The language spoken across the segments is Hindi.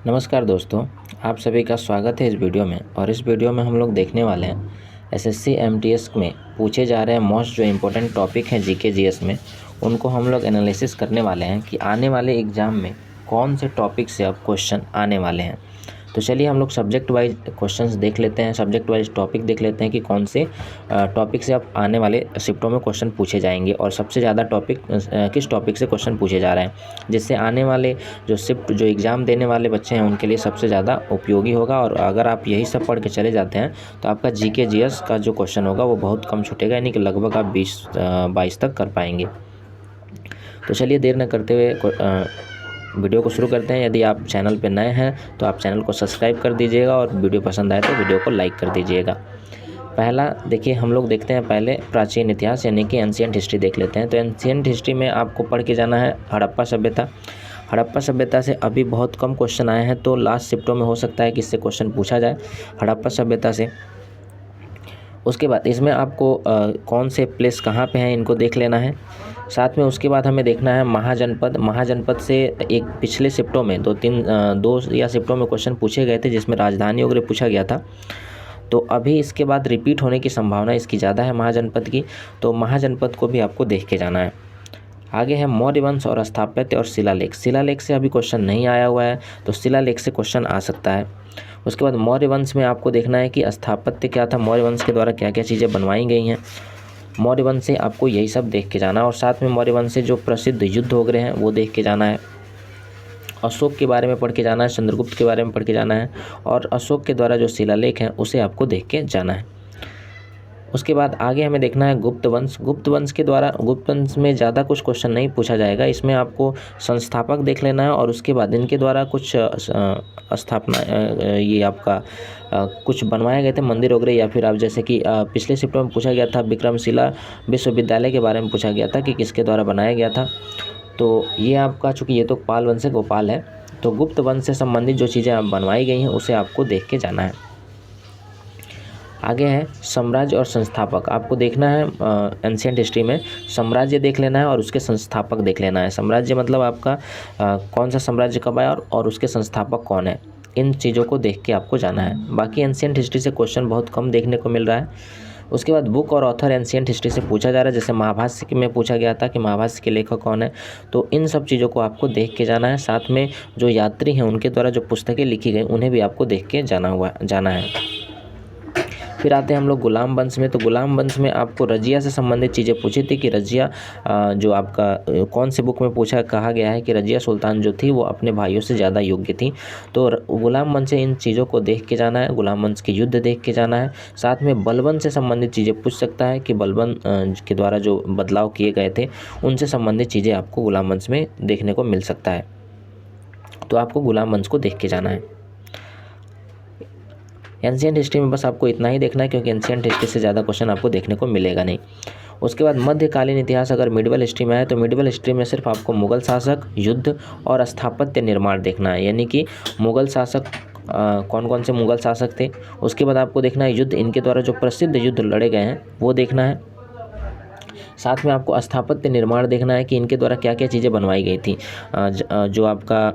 नमस्कार दोस्तों, आप सभी का स्वागत है इस वीडियो में। और इस वीडियो में हम लोग देखने वाले हैं एसएससी एमटीएस में पूछे जा रहे हैं मोस्ट जो इम्पोर्टेंट टॉपिक हैं जीके जीएस में, उनको हम लोग एनालिसिस करने वाले हैं कि आने वाले एग्ज़ाम में कौन से टॉपिक से अब क्वेश्चन आने वाले हैं। तो चलिए हम लोग सब्जेक्ट वाइज क्वेश्चंस देख लेते हैं, सब्जेक्ट वाइज टॉपिक देख लेते हैं कि कौन से टॉपिक से अब आने वाले शिफ्टों में क्वेश्चन पूछे जाएंगे और सबसे ज़्यादा टॉपिक किस टॉपिक से क्वेश्चन पूछे जा रहे हैं, जिससे आने वाले जो शिफ्ट जो एग्ज़ाम देने वाले बच्चे हैं उनके लिए सबसे ज़्यादा उपयोगी होगा। और अगर आप यही सब पढ़ के चले जाते हैं तो आपका जीके जीएस का जो क्वेश्चन होगा वो बहुत कम छूटेगा, यानी कि लगभग आप 20-22 तक कर पाएंगे। तो चलिए देर न करते हुए वीडियो को शुरू करते हैं। यदि आप चैनल पर नए हैं तो आप चैनल को सब्सक्राइब कर दीजिएगा और वीडियो पसंद आए तो वीडियो को लाइक कर दीजिएगा। पहला देखिए, हम लोग देखते हैं पहले प्राचीन इतिहास यानी कि एंशिएंट हिस्ट्री देख लेते हैं। तो एंशिएंट हिस्ट्री में आपको पढ़ के जाना है हड़प्पा सभ्यता। हड़प्पा सभ्यता से अभी बहुत कम क्वेश्चन आए हैं, तो लास्ट शिफ्टों में हो सकता है कि इससे क्वेश्चन पूछा जाए हड़प्पा सभ्यता से। उसके बाद इसमें आपको कौन से प्लेस कहाँ पे हैं इनको देख लेना है। साथ में उसके बाद हमें देखना है महाजनपद। महाजनपद से एक पिछले शिफ्टों में दो या शिफ्टों में क्वेश्चन पूछे गए थे जिसमें राजधानी वगैरह पूछा गया था। तो अभी इसके बाद रिपीट होने की संभावना इसकी ज़्यादा है महाजनपद की, तो महाजनपद को भी आपको देख के जाना है। आगे है मौर्य वंश और स्थापत्य और शिलालेख। शिलालेख से अभी क्वेश्चन नहीं आया हुआ है, तो शिलालेख से क्वेश्चन आ सकता है। उसके बाद मौर्य वंश में आपको देखना है कि स्थापत्य क्या था, मौर्य वंश के द्वारा क्या क्या चीज़ें बनवाई गई हैं। मौर्य वंश से आपको यही सब देख के जाना है। और साथ में मौर्य वंश से जो प्रसिद्ध युद्ध हो गए हैं वो देख के जाना है। अशोक के बारे में पढ़ के जाना है, चंद्रगुप्त के बारे में पढ़ के जाना है, और अशोक के द्वारा जो शिलालेख हैं उसे आपको देख के जाना है। उसके बाद आगे हमें देखना है गुप्त वंश। गुप्त वंश के द्वारा गुप्त वंश में ज़्यादा कुछ क्वेश्चन नहीं पूछा जाएगा, इसमें आपको संस्थापक देख लेना है और उसके बाद इनके द्वारा कुछ स्थापना ये आपका कुछ बनवाए गए थे मंदिर वगैरह, या फिर आप जैसे कि पिछले शिफ्ट में पूछा गया था विक्रमशिला विश्वविद्यालय के बारे में पूछा गया था कि किसके द्वारा बनाया गया था। तो ये आपका, चूँकि ये तो पाल वंश से गोपाल है, तो गुप्त वंश से संबंधित जो चीज़ें आप बनवाई गई हैं उसे आपको देख के जाना है। आगे है साम्राज्य और संस्थापक। आपको देखना है एंशिएंट हिस्ट्री में साम्राज्य देख लेना है और उसके संस्थापक देख लेना है। साम्राज्य मतलब आपका कौन सा साम्राज्य कब आया और उसके संस्थापक कौन है, इन चीज़ों को देख के आपको जाना है। बाकी एंशिएंट हिस्ट्री से क्वेश्चन बहुत कम देखने को मिल रहा है। उसके बाद बुक और ऑथर एंशिएंट हिस्ट्री से पूछा जा रहा है, जैसे महाभाष्य में पूछा गया था कि महाभाष्य के लेखक कौन है, तो इन सब चीज़ों को आपको देख के जाना है। साथ में जो यात्री हैं उनके द्वारा जो पुस्तकें लिखी गई उन्हें भी आपको देख के जाना है। फिर आते हैं हम लोग गुलाम वंश में। तो गुलाम वंश में आपको रजिया से संबंधित चीज़ें पूछी थी कि रजिया जो आपका कौन से बुक में कहा गया है कि रजिया सुल्तान जो थी वो अपने भाइयों से ज़्यादा योग्य थी। तो गुलाम वंश से इन चीज़ों को देख के जाना है, गुलाम वंश के युद्ध देख के जाना है। साथ में बलबन से संबंधित चीज़ें पूछ सकता है कि बलबन के द्वारा जो बदलाव किए गए थे उनसे संबंधित चीज़ें आपको गुलाम वंश में देखने को मिल सकता है, तो आपको गुलाम वंश को देख के जाना है। एंशिएंट हिस्ट्री में बस आपको इतना ही देखना है, क्योंकि एंशिएंट हिस्ट्री से ज़्यादा क्वेश्चन आपको देखने को मिलेगा नहीं। उसके बाद मध्यकालीन इतिहास अगर मिडवल हिस्ट्री में है तो मिडवल हिस्ट्री में सिर्फ आपको मुगल शासक, युद्ध और स्थापत्य निर्माण देखना है, यानी कि मुगल शासक कौन कौन से मुगल शासक थे। उसके बाद आपको देखना है युद्ध, इनके द्वारा जो प्रसिद्ध युद्ध लड़े गए हैं वो देखना है। साथ में आपको स्थापत्य निर्माण देखना है कि इनके द्वारा क्या क्या चीज़ें बनवाई गई थी। जो आपका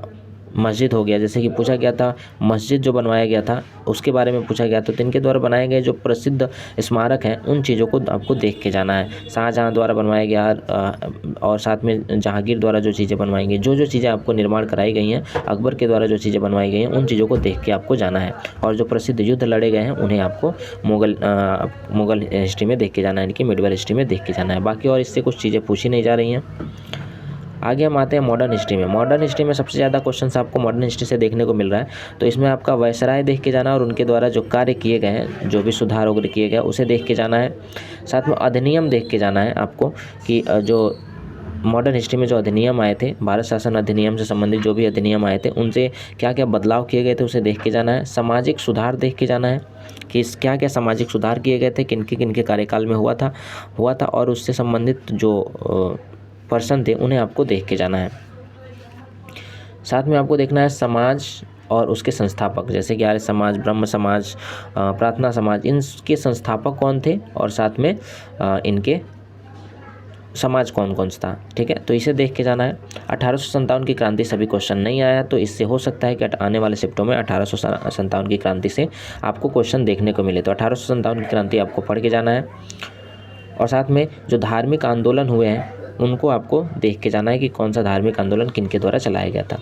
मस्जिद हो गया, जैसे कि पूछा गया था मस्जिद जो बनवाया गया था उसके बारे में पूछा गया, तो इनके द्वारा बनाए गए जो प्रसिद्ध स्मारक हैं उन चीज़ों को आपको देख के जाना है। शाहजहाँ द्वारा बनवाया गया और साथ में जहांगीर द्वारा जो चीज़ें बनवाई गई, जो चीज़ें आपको निर्माण कराई गई हैं, अकबर के द्वारा जो चीज़ें बनवाई गई हैं उन चीज़ों को देख के आपको जाना है। और जो प्रसिद्ध युद्ध लड़े गए हैं उन्हें आपको मुगल हिस्ट्री में देख के जाना है, यानी कि मिडवल हिस्ट्री में देख के जाना है। बाकी और इससे कुछ चीज़ें पूछी नहीं जा रही हैं। आगे हम आते हैं मॉडर्न हिस्ट्री में। मॉडर्न हिस्ट्री में सबसे ज़्यादा क्वेश्चंस आपको मॉडर्न हिस्ट्री से देखने को मिल रहा है, तो इसमें आपका वायसराय देख के जाना और उनके द्वारा जो कार्य किए गए हैं, जो भी सुधार वगैरह किए गए उसे देख के जाना है। साथ में अधिनियम देख के जाना है आपको कि जो मॉडर्न हिस्ट्री में जो अधिनियम आए थे, भारत शासन अधिनियम से संबंधित जो भी अधिनियम आए थे उनसे क्या क्या बदलाव किए गए थे उसे देख के जाना है। सामाजिक सुधार देख के जाना है कि क्या क्या सामाजिक सुधार किए गए थे, किनके कार्यकाल में हुआ था और उससे संबंधित जो पर्सन थे उन्हें आपको देख के जाना है। साथ में आपको देखना है समाज और उसके संस्थापक, जैसे कि आर्य समाज, ब्रह्म समाज, प्रार्थना समाज, इनके संस्थापक कौन थे और साथ में इनके समाज कौन कौन सा था, ठीक है, तो इसे देख के जाना है। 1857 की क्रांति सभी क्वेश्चन नहीं आया, तो इससे हो सकता है कि आने वाले शिफ्टों में 1857 की क्रांति से आपको क्वेश्चन देखने को मिले। तो 1857 की क्रांति आपको पढ़ के जाना है, और साथ में जो धार्मिक आंदोलन हुए हैं उनको आपको देख के जाना है कि कौन सा धार्मिक आंदोलन किनके द्वारा चलाया गया था।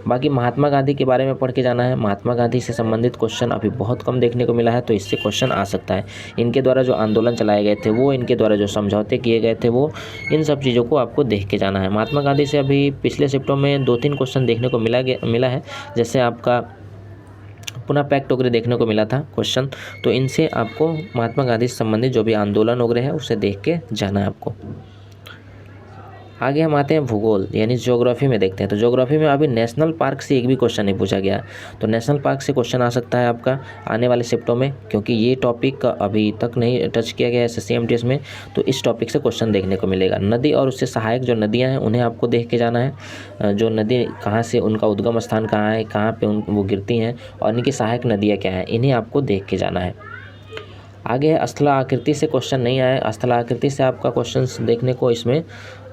बाकी महात्मा गांधी के बारे में पढ़ के जाना है। महात्मा गांधी से संबंधित क्वेश्चन अभी बहुत कम देखने को मिला है, तो इससे क्वेश्चन आ सकता है। इनके द्वारा जो आंदोलन चलाए गए थे वो, इनके द्वारा जो समझौते किए गए थे वो, इन सब चीज़ों को आपको देख के जाना है। महात्मा गांधी से अभी पिछले शिफ्टों में 2-3 क्वेश्चन देखने को मिला है, जैसे आपका पुनः पैक्ट वगैरह देखने को मिला था क्वेश्चन, तो इनसे आपको महात्मा गांधी से संबंधित जो भी आंदोलन वगैरह है उसे देख के जाना है आपको। आगे हम आते हैं भूगोल यानी ज्योग्राफी में देखते हैं। तो ज्योग्राफी में अभी नेशनल पार्क से एक भी क्वेश्चन नहीं पूछा गया, तो नेशनल पार्क से क्वेश्चन आ सकता है आपका आने वाले शिफ्टों में, क्योंकि ये टॉपिक अभी तक नहीं टच किया गया है SSC MTS में, तो इस टॉपिक से क्वेश्चन देखने को मिलेगा। नदी और उससे सहायक जो नदियाँ हैं उन्हें आपको देख के जाना है। जो नदी कहाँ से, उनका उद्गम स्थान कहाँ है, कहाँ पर वो गिरती हैं, और इनकी सहायक नदियाँ क्या हैं, इन्हें आपको देख के जाना है। आगे है स्थल आकृति से क्वेश्चन नहीं आया। स्थल आकृति से आपका क्वेश्चंस देखने को इसमें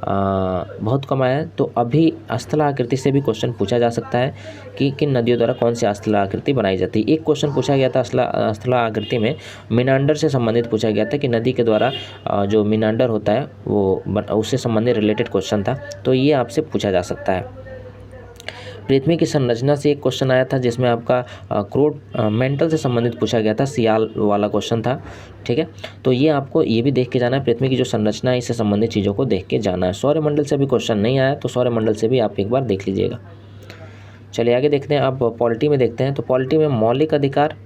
बहुत कम आया है, तो अभी स्थल आकृति से भी क्वेश्चन पूछा जा सकता है कि किन नदियों द्वारा कौन सी स्थल आकृति बनाई जाती है। एक क्वेश्चन पूछा गया था स्थल आकृति में मीनांडर से संबंधित पूछा गया था कि नदी के द्वारा जो मीनांडर होता है वो उससे संबंधित रिलेटेड क्वेश्चन था, तो ये आपसे पूछा जा सकता है। पृथ्वी की संरचना से एक क्वेश्चन आया था जिसमें आपका क्रोड मेंटल से संबंधित पूछा गया था, सियाल वाला क्वेश्चन था, ठीक है, तो ये आपको ये भी देख के जाना है। पृथ्वी की जो संरचना है इससे संबंधित चीज़ों को देख के जाना है। सौरमंडल से भी क्वेश्चन नहीं आया, तो सौरमंडल से भी आप एक बार देख लीजिएगा। चलिए आगे देखते हैं, अब पॉलिटी में देखते हैं। तो पॉलिटी में मौलिक अधिकार,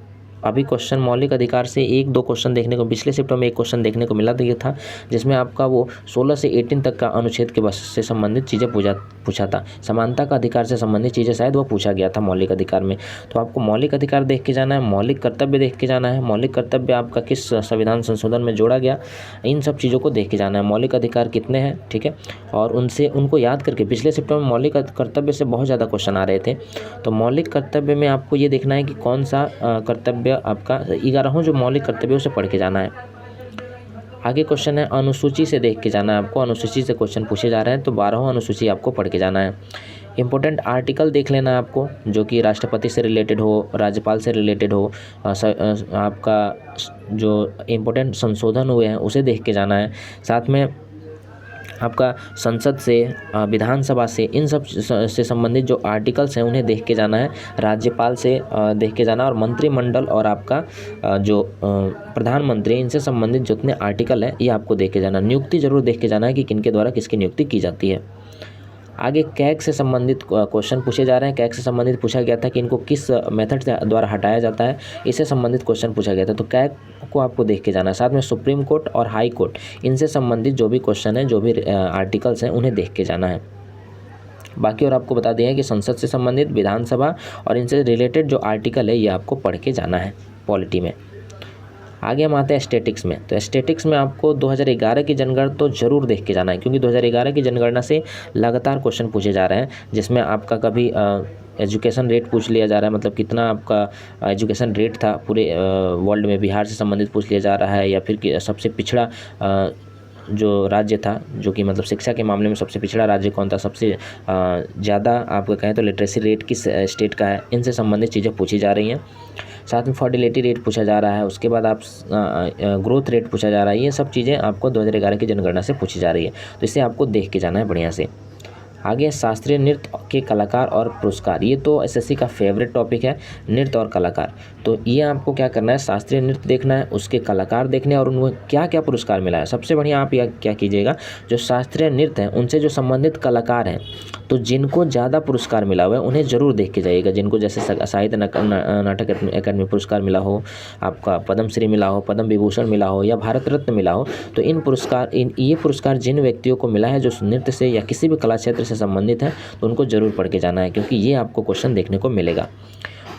अभी क्वेश्चन मौलिक अधिकार से 1-2 क्वेश्चन देखने को, पिछले शिफ्टों में एक क्वेश्चन देखने को मिला था जिसमें आपका वो 16 से 18 तक का अनुच्छेद के बस से संबंधित चीज़ें पूछा था। समानता का अधिकार से संबंधित चीज़ें शायद वो पूछा गया था मौलिक अधिकार में। तो आपको मौलिक अधिकार देख के जाना है, मौलिक कर्तव्य देख के जाना है, मौलिक कर्तव्य आपका किस संविधान संशोधन में जोड़ा गया, इन सब चीज़ों को देख के जाना है। मौलिक अधिकार कितने हैं, ठीक है, और उनको याद करके, पिछले शिफ्टों में मौलिक कर्तव्य से बहुत ज़्यादा क्वेश्चन आ रहे थे, तो मौलिक कर्तव्य में आपको ये देखना है कि कौन सा कर्तव्य आपका 11वां जो मौलिक कर्तव्य उसे पढ़ के जाना है। आगे क्वेश्चन है अनुसूची से देख के जाना है आपको। अनुसूची से क्वेश्चन पूछे जा रहे हैं, तो 12वां अनुसूची आपको पढ़ के जाना है। इंपॉर्टेंट आर्टिकल देख लेना है आपको, जो कि राष्ट्रपति से रिलेटेड हो, राज्यपाल से रिलेटेड हो, आपका जो इम्पोर्टेंट संशोधन हुए हैं उसे देख के जाना है। साथ में आपका संसद से, विधानसभा से, इन सब से संबंधित जो आर्टिकल्स हैं उन्हें देख के जाना है। राज्यपाल से देख के जाना, और मंत्रिमंडल और आपका जो प्रधानमंत्री, इनसे संबंधित जितने आर्टिकल है ये आपको देख के जाना। नियुक्ति जरूर देख के जाना है कि किनके द्वारा किसकी नियुक्ति की जाती है। आगे कैग से संबंधित क्वेश्चन पूछे जा रहे हैं। कैग से संबंधित पूछा गया था कि इनको किस मेथड से द्वारा हटाया जाता है, इससे संबंधित क्वेश्चन पूछा गया था, तो कैग को आपको देख के जाना है। साथ में सुप्रीम कोर्ट और हाई कोर्ट, इनसे संबंधित जो भी क्वेश्चन है, जो भी आर्टिकल्स हैं, उन्हें देख के जाना है। बाकी और आपको बता दिया है कि संसद से संबंधित, विधानसभा और इनसे रिलेटेड जो आर्टिकल है ये आपको पढ़ के जाना है पॉलिटी में। आगे हम आते हैं स्टैटिक्स में। तो स्टैटिक्स में आपको 2011 की जनगणना तो ज़रूर देख के जाना है, क्योंकि 2011 की जनगणना से लगातार क्वेश्चन पूछे जा रहे हैं, जिसमें आपका कभी एजुकेशन रेट पूछ लिया जा रहा है, मतलब कितना आपका एजुकेशन रेट था पूरे वर्ल्ड में, बिहार से संबंधित पूछ लिया जा रहा है, या फिर सबसे पिछड़ा जो राज्य था, जो कि मतलब शिक्षा के मामले में सबसे पिछड़ा राज्य कौन था, सबसे ज़्यादा आपका कहें तो लिटरेसी रेट किस स्टेट का है, इनसे संबंधित चीज़ें पूछी जा रही हैं। साथ में फर्टिलिटी रेट पूछा जा रहा है, उसके बाद आप ग्रोथ रेट पूछा जा रहा है। ये सब चीज़ें आपको 2011 की जनगणना से पूछी जा रही है, तो इसे आपको देख के जाना है बढ़िया से। आगे शास्त्रीय नृत्य के कलाकार और पुरस्कार, ये तो एसएससी का फेवरेट टॉपिक है, नृत्य और कलाकार। तो ये आपको क्या करना है, शास्त्रीय नृत्य देखना है, उसके कलाकार देखने हैं और उनको क्या क्या पुरस्कार मिला है। सबसे बढ़िया आप यह क्या कीजिएगा, जो शास्त्रीय नृत्य हैं उनसे जो संबंधित कलाकार हैं, तो जिनको ज़्यादा पुरस्कार मिला हुआ है उन्हें ज़रूर देख के जाइएगा। जिनको जैसे साहित्य नाटक अकादमी पुरस्कार मिला हो, आपका पद्मश्री मिला हो, पद्म विभूषण मिला हो, या भारत रत्न मिला हो, तो ये पुरस्कार जिन व्यक्तियों को मिला है जो नृत्य से या किसी भी कला क्षेत्र से संबंधित है, तो उनको जरूर पढ़ के जाना है, क्योंकि ये आपको क्वेश्चन देखने को मिलेगा।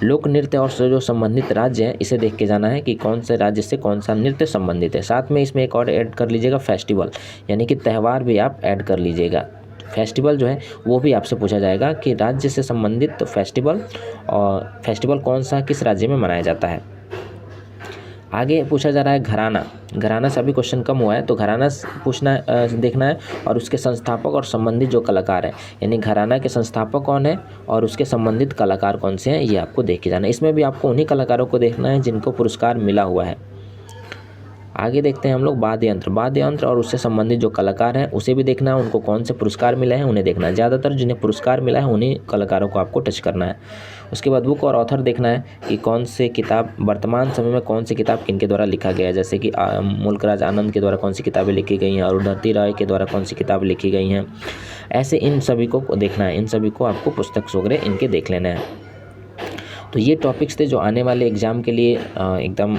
लोक नृत्य और जो संबंधित राज्य है, इसे देख के जाना है कि कौन से राज्य से कौन सा नृत्य संबंधित है। साथ में इसमें एक और ऐड कर लीजिएगा, फेस्टिवल, यानी कि त्यौहार भी आप ऐड कर लीजिएगा। फेस्टिवल जो है वो भी आपसे पूछा जाएगा कि राज्य से संबंधित फेस्टिवल, और फेस्टिवल कौन सा किस राज्य में मनाया जाता है। आगे पूछा जा रहा है घराना। घराना से अभी क्वेश्चन कम हुआ है, तो घराना पूछना देखना है और उसके संस्थापक और संबंधित जो कलाकार हैं, यानी घराना के संस्थापक कौन है और उसके संबंधित कलाकार कौन से हैं, ये आपको देख के जाना है। इसमें भी आपको उन्हीं कलाकारों को देखना है जिनको पुरस्कार मिला हुआ है। आगे देखते हैं हम लोग वाद्य यंत्र। वाद्य यंत्र और उससे संबंधित जो कलाकार हैं उसे भी देखना है, उनको कौन से पुरस्कार मिले हैं उन्हें देखना है। ज़्यादातर जिन्हें पुरस्कार मिला है उन्हीं कलाकारों को आपको टच करना है। उसके बाद बुक और ऑथर देखना है कि कौन से किताब वर्तमान समय में कौन सी किताब किनके द्वारा लिखा गया है, जैसे कि मुल्कराज आनंद के द्वारा कौन सी किताबें लिखी गई हैं, अरुंधति राय के द्वारा कौन सी किताब लिखी गई हैं। ऐसे इन सभी को देखना है, इन सभी को आपको पुस्तक वगैरह इनके देख लेना है। तो ये टॉपिक्स थे जो आने वाले एग्ज़ाम के लिए एकदम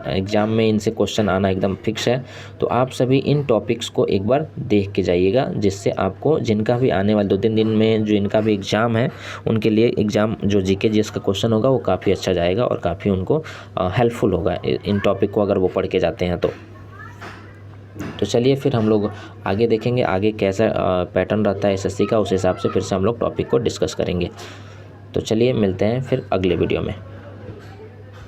एग्ज़ाम में इनसे क्वेश्चन आना एकदम फिक्स है। तो आप सभी इन टॉपिक्स को एक बार देख के जाइएगा, जिससे आपको जिनका भी आने वाले 2-3 दिन में जो इनका भी एग्ज़ाम है उनके लिए एग्ज़ाम जो जीके जीएस का क्वेश्चन होगा वो काफ़ी अच्छा जाएगा और काफ़ी उनको हेल्पफुल होगा इन टॉपिक को अगर वो पढ़ के जाते हैं तो चलिए फिर हम लोग आगे देखेंगे आगे कैसा पैटर्न रहता है एसएससी का, उस हिसाब से फिर से हम लोग टॉपिक को डिस्कस करेंगे। तो चलिए मिलते हैं फिर अगले वीडियो में।